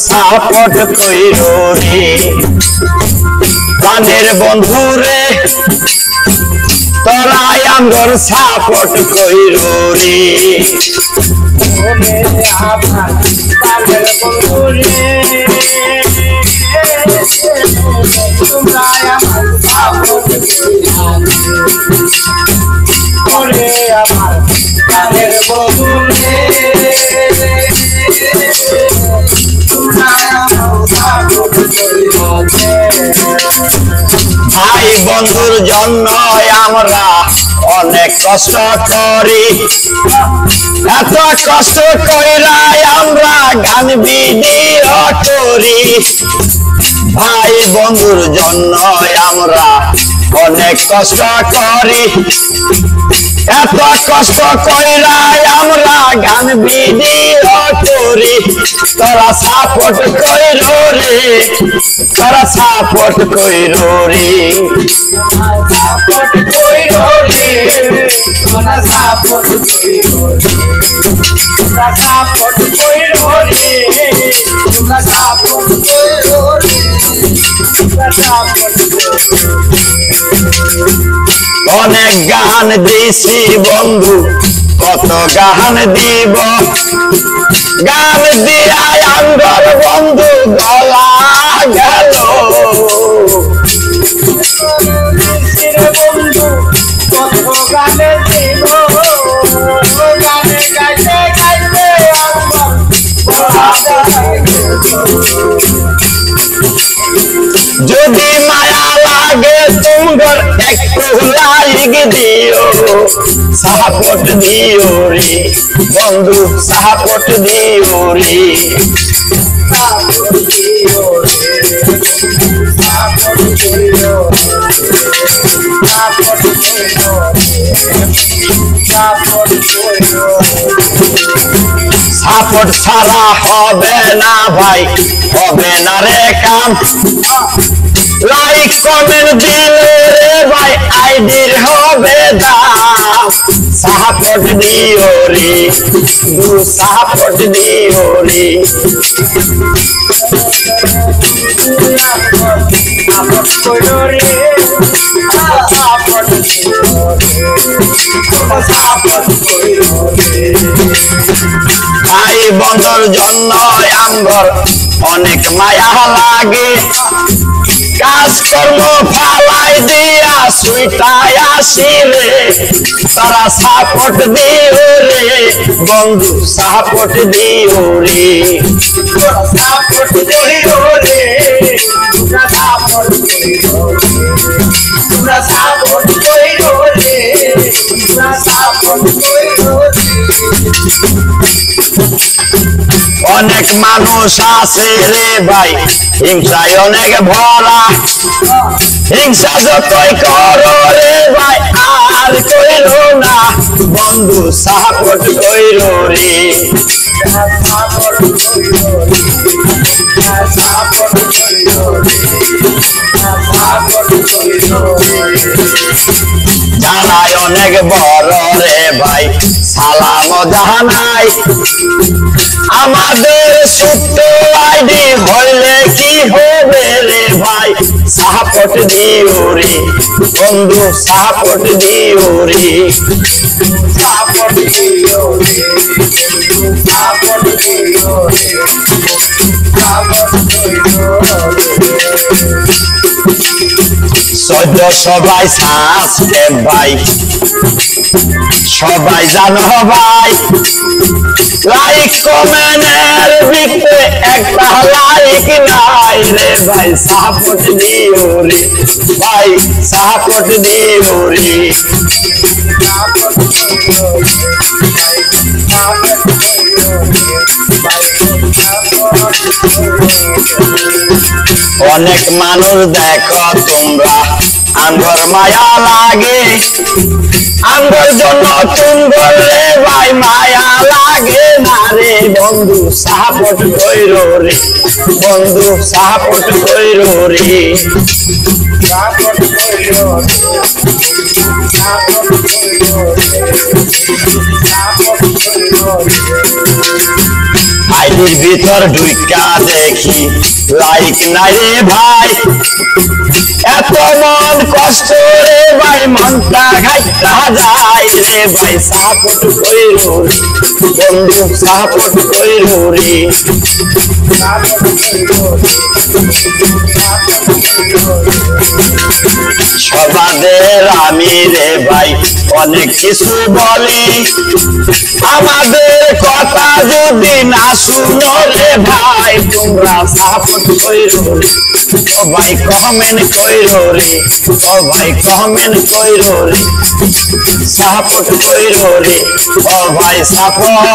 support কইরো রে প্রাণের বন্ধু রে তোরা আমগর সাপোর্ট কইরো রে আমার প্রাণের বন্ধু রে তোমরা আমার সাপোর্ট কইরো রে আমার প্রাণের বন্ধু রে ভাই বন্ধুর জন্য আমরা অনেক কষ্ট করি এত কষ্ট কইরা আমরা গান ভিডিও করি ভাই বন্ধুর জন্য আমরা অনেক কষ্ট করি এত কষ্ট কইরা আমরা গান ভিডিও করি তোরা সাপোর্ট কইরো রে তোরা সাপোর্ট কইরো রে সাপোর্ট কইরো রে তোরা সাপোর্ট কইরো তোরা সাপোর্ট কইরো রে তোরা সাপোর্ট কইরো রে তোরা সাপোর্ট অনেক গান দিছি বন্ধু কত গান দিব গান দিয়া আমগর বন্ধু গলা গেল বন্ধু কত গানে দিব গানে গাইতে গাইতে যদি মায়া লাগে তোমার একটু লাইক দিও সাপোর্ট দিও রে বন্ধু সাপোর্ট দিও রে সাপোর্ট ছাড়া হবে না ভাই হবে না রে কাম লাইক কমেন্ট দিলে রে ভাই আইডির হবে দাম সাপোর্ট দিও রে দু সাপোর্ট দিও রে ভাই বন্ধুর জন্য আমগর অনেক মায়া লাগে কাজকর্ম ফালাই দিয়া সুইটায় আসি রে তারা সাপোর্ট দিও রে বন্ধু সাপোর্ট দিও রে সাপোর্ট দিও রে তোরা সাপোর্ট কইরো তোরা সাপোর্ট কইরো রে তোরা সাপোর্ট কইরো অনেক মানুষ আছে রে ভাই হিংসায় অনেক ভরা হিংসা যতই করো রে ভাই আর কইরো না বন্ধু সাপোর্ট কইরো রে সাপোর্ট কইরো সাপোর্ট কইরো সাপোর্ট কইরো জানাই অনেক বড় রে ভাই সালাম জানাই আমাদের ছোট্ট আইডি হইলে কি হবে রে ভাই সাপোর্ট দিও রে বন্ধু সাপোর্ট দিও রে সাপোর্ট দিও রে সাপোর্ট দিও রে সাপোর্ট দিও সহ্য সবাই সাবস্ক্রাইব ভাই সবাই জানো ভাই লাইক কমেন্টের ভিতরে একটা লাইক নাই রে ভাই সাপোর্ট দিও রে ভাই সাপোর্ট দিও রে সাপোর্ট দিও সাপোর্ট অনেক মানুষ দেখো তোমরা আঙ্গর মায়া লাগে আঙ্গর জন্য তুমগর রে ভাই মায়া লাগে না রে বন্ধু সাপোর্ট কইরো রে বন্ধু সাপোর্ট কইরো রে সাপোর্ট কইরো সাপোর্ট কইরো সাপোর্ট কইরো আইডির ভিতর ঢুইকা দেখি লাইক নাই রে ভাই এত মন কষ্ট রে ভাই মনটা ঘাইটা যায় রে ভাই সাপোর্ট কইরো বন্ধু সাপোর্ট কইরো রে সবাদের আমি রে ভাই অনেক কিছু বলি আমাদের কথা যদি না শুনো রে ভাই তোমরা সাপোর্ট কইরো রে ও ভাই কমেন্ট কইরো রে ও ভাই কমেন্ট কইরো রে সাপোর্ট কইরো রে ও ভাই সাপোর্ট